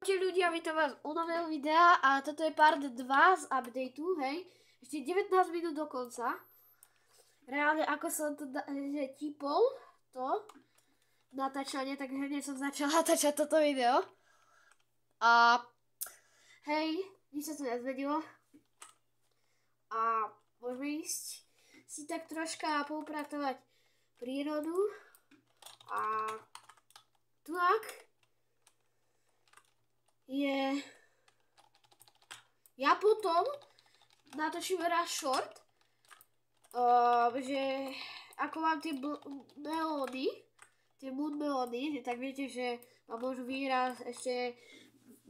Čaute ľudia, vítam vás u nového videa a toto je part 2 z updateu, hej. Ešte 19 minút do konca. Reálne ako som to tipol, to natáčanie, tak hneď som začala natáčať toto video. A hej, nič sa to nezmenilo. A môžeme ísť si tak troška poupratovať prírodu. A tak je... Ja potom natočím raz short, že ako mám tie melóny, tie moon melóny, tak viete, že mám môžu výraz ešte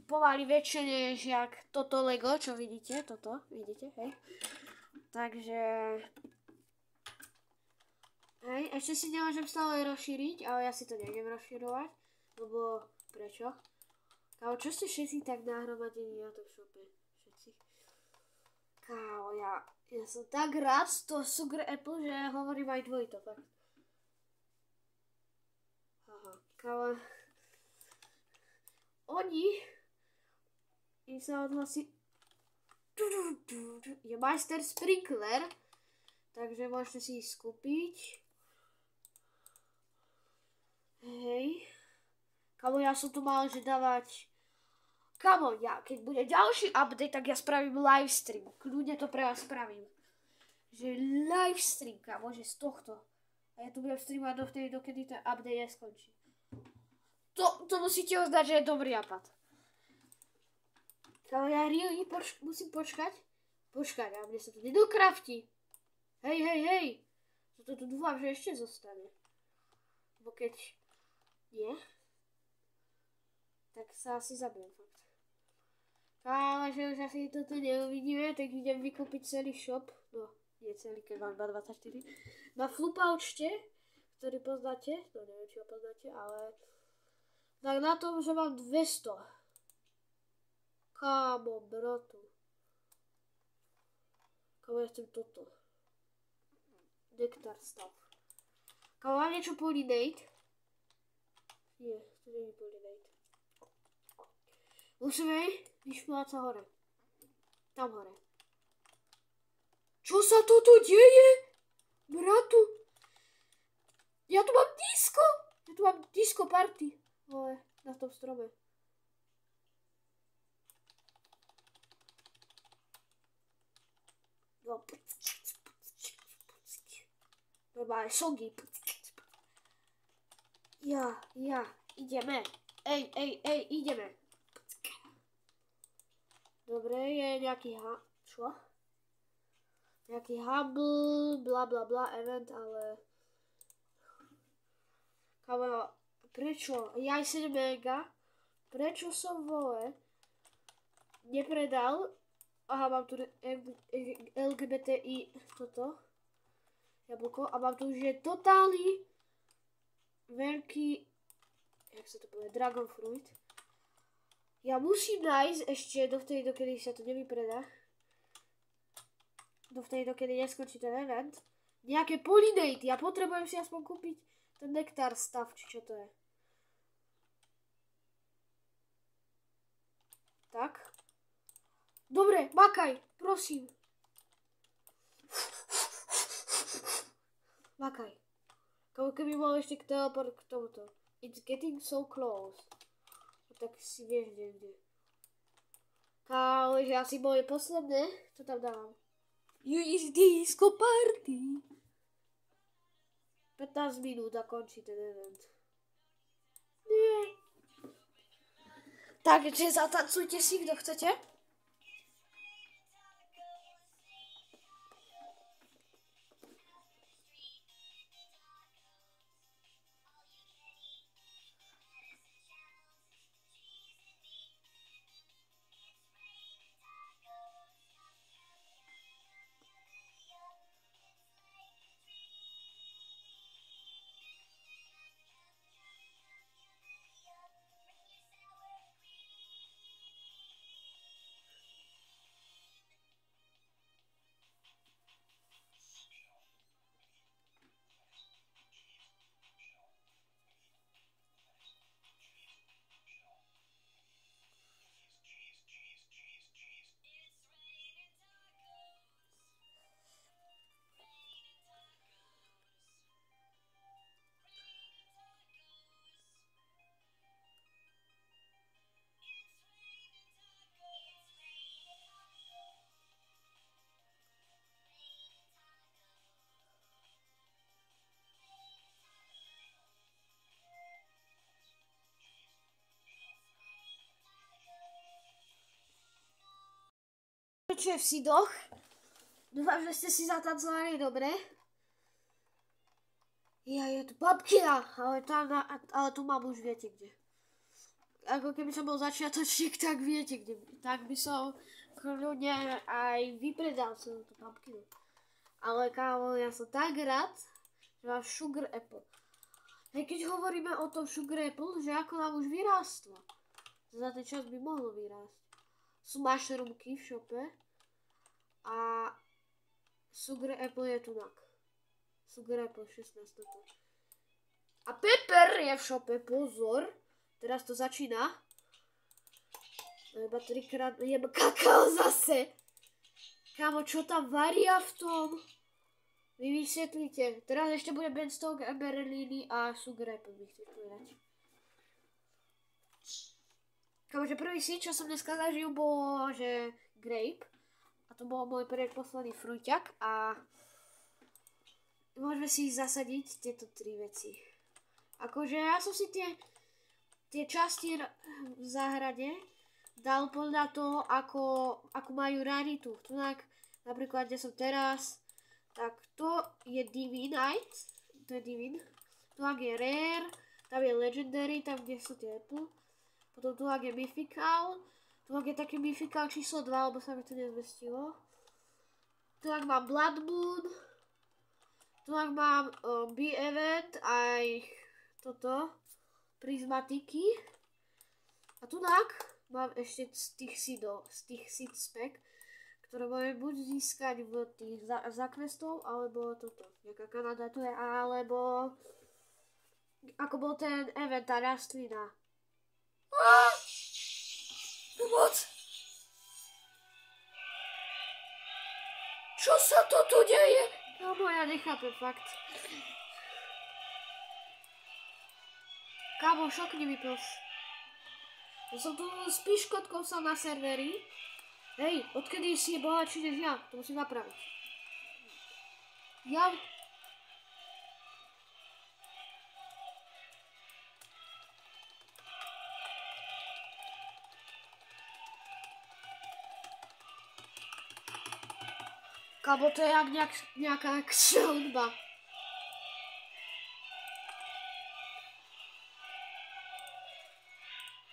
pomaly väčšie než jak toto Lego, čo vidíte, toto, vidíte, hej. Takže... Hej, ešte si nemôžem stále rozšíriť, ale ja si to nejdem rozširovať, lebo prečo? Kámo, čo ste všetci tak nahromadení na tom šope? Všetci. Kámo, ja som tak rád z toho Sugar Apple, že hovorím aj dvojito, fakt. Aha, kámo. Im sa odhlasí... Je Majster Sprinkler, takže môžete si ich skúpiť. Hej. Kamo, ja som tu mal, že dávať... Kamo, ja, keď bude ďalší update, tak ja spravím livestream. Kľudne to pre vás spravím. Že livestream, kamo, že z tohto. A ja tu budem streamovať dovtedy, dokedy ten update neskončí. To musíte uznať, že je dobrý nápad. Kamo, ja really musím počkať. Počkať, a mne sa to nedokraftí. Hej. Toto tu dúfam, že ešte zostane. Bo keď... Nie. Tak sa asi zabijem fakt. Ale že už asi toto neuvidíme, tak idem vykúpiť celý shop. No, nie celý, keď mám iba 24. Na Flupouchte, ktorý poznáte, no neviem, či ho poznáte, ale... Tak na tom, že mám 200. Kámo, bratu. Kámo, ja chcem toto. Nektar stav. Kámo, mám niečo pollinate? Nie, to nie je pollinate. Musíme vyšplať sa hore. Tam hore. Čo sa toto deje? Bratu? Ja tu mám disco. Ja tu mám disco party. Ale na tom strome. No. Normálne songy. Ja, ideme. Ej, ideme. Dobre, je nejaký čo? Nejaký Hubble, bla event, ale... Kámo, prečo? Ja aj 7 mega. Prečo som nepredal? Aha, mám tu LGBTI toto. Jablko. A mám tu už je totálny veľký... Jak sa to povie? Dragon fruit. Ja musím nájsť ešte dovtedy, dokedy sa to nevypredá. Dovtedy, dokedy neskončí ten event. Nejaké pollinate. Ja potrebujem si aspoň kúpiť ten nektar stav, či čo to je. Tak. Dobre, makaj, prosím. Makaj. Keby bol ešte k teleport k tomuto. It's getting so close. Tak si vieš, kde. Kámo, že asi moje posledné, čo tam dávam. You is disco party. 15 minút a končí ten event. Nie. Takže zatancujte si, kto chcete. pokračuje v Sidoch. Dúfam, že ste si zatancovali dobre. Ja, je tu babkina, ale tu mám už viete kde. Ako keby som bol začiatočník, tak viete kde. Tak by som kľudne aj vypredal celú tú babkinu. Ale kámo, ja som tak rád, že mám Sugar Apple. Hej, keď hovoríme o tom Sugar Apple, že ako nám už vyrástlo. Za ten čas by mohlo vyrásť. Sú mushroomky v šope. A Sugar Apple je tunak. Sugar Apple 16 toto. A Pepper je v šope, pozor. Teraz to začína. Iba 3-krát jem kakao zase. Kámo, čo tam varia v tom? Vy vysvetlíte. Teraz ešte bude Beanstalk, Eberlini a Sugar Apple, by chceš povedať. Kámo, že prvý si, čo som dneska zažil, bolo, že grape. A to bol môj predposledný fruťak a môžeme si zasadiť tieto 3 veci. Akože ja som si tie časti v záhrade dal podľa toho, ako majú raritu. Tunak, napríklad, kde som teraz, tak to je Divinite, to je Divin. Tunak je Rare, tam je Legendary, tam kde sú tie Apple. Potom tunak je Mythical, tunak je taký Mythical číslo 2, lebo sa mi to nezmestilo. Tunak mám Blood Moon, tunak mám B-Event, aj toto, Prismatiky. A tunak mám ešte z tých seed spec, ktoré môžem buď získať v tých za questov, alebo toto, nejaká Kanada tu je, alebo ako bol ten event, tá rastlina. Pomoc! Čo sa to tu deje? No ja nechápem fakt. Kámo, šokni mi pos. Ja som tu s piškotkou som na serveri. Hej, odkedy si je bohatší než ja? To musím napraviť. Ja... Kámo, to je jak nejaká hudba.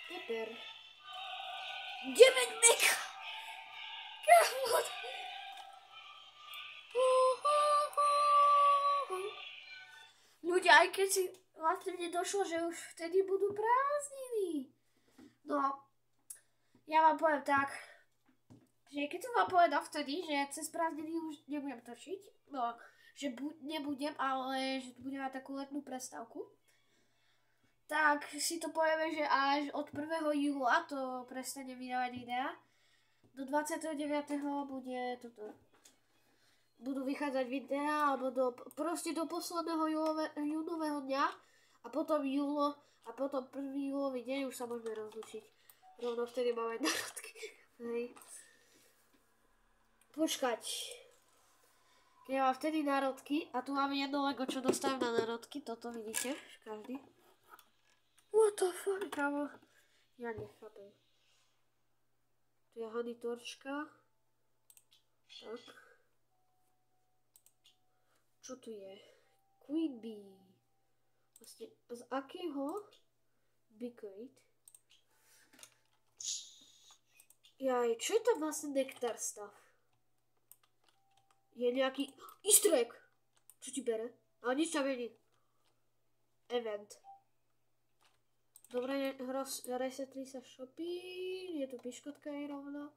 Pepper. 9 mega! Kámo! Ľudia, aj keď si vlastne mne došlo, že už vtedy budú prázdniny. No, ja vám poviem tak, že keď som vám povedal vtedy, že cez prázdniny už nebudem točiť, no, že nebudem, ale že budem mať takú letnú prestávku, tak si to povieme, že až od 1. júla to prestane vydávať videa. Do 29. budú vychádzať videa, alebo proste do posledného júnového dňa a potom 1. júlový deň už sa môžeme rozlučiť. Rovno vtedy máme narodky. Hej. Počkať. Keď mám vtedy národky, a tu máme jedno Lego, čo dostávam na národky, toto vidíte, každý. What the fuck, kámo? Ja nechápem. Tu je Honey Torčka. Tak. Čo tu je? Queen Bee. Vlastne, z akého? Bickrate. Jaj, čo je to vlastne nektar stav? Je nejaký easter egg. Čo ti bere? Ale nič tam není. Event. Dobre, resetli sa shopy. Je tu piškotka aj rovno.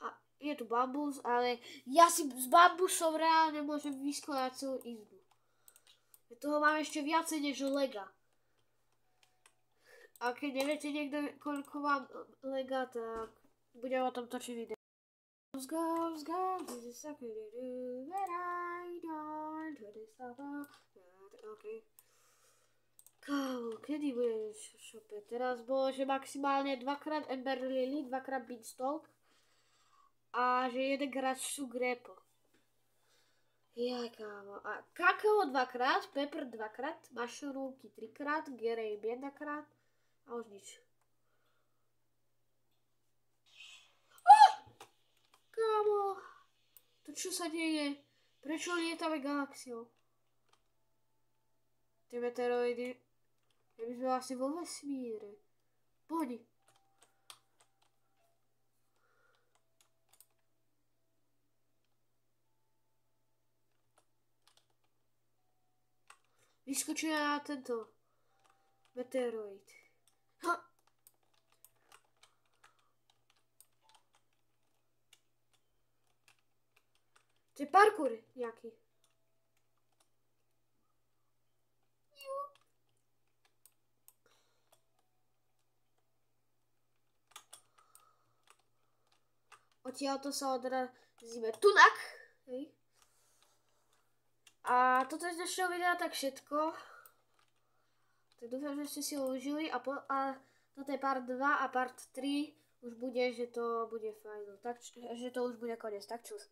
A je tu bambus, ale ja si s bambusom reálne môžem vyskladať celú izbu. Toho mám ešte viacej než lega. A keď neviete niekto, koľko mám lega, tak budem o tom točiť video. Girls, this is something to do that I don't do this stuff. Okay. Kámo, kedy budeš v šope? Teraz bolo, že maximálne 2-krát Ember Lily, 2-krát Beanstalk a že 1-krát Sugar Apple. Jaj, kámo. A kakao 2-krát, Pepper 2-krát, mushroomky 3-krát, Grape 1-krát a už nič. čo sa deje? Prečo lietame galaxiou? Tie meteoroidy, my sme asi vo vesmíre. Poď. Vyskočíme na tento meteoroid. Ha. To je parkour nejaký. Odtiaľto sa odrazíme tunak. Hej. A toto je z dnešného videa tak všetko. Tak dúfam, že ste si ho užili a toto je part 2 a part 3 už bude, že to bude fajn. Takže to už bude koniec. Tak čus.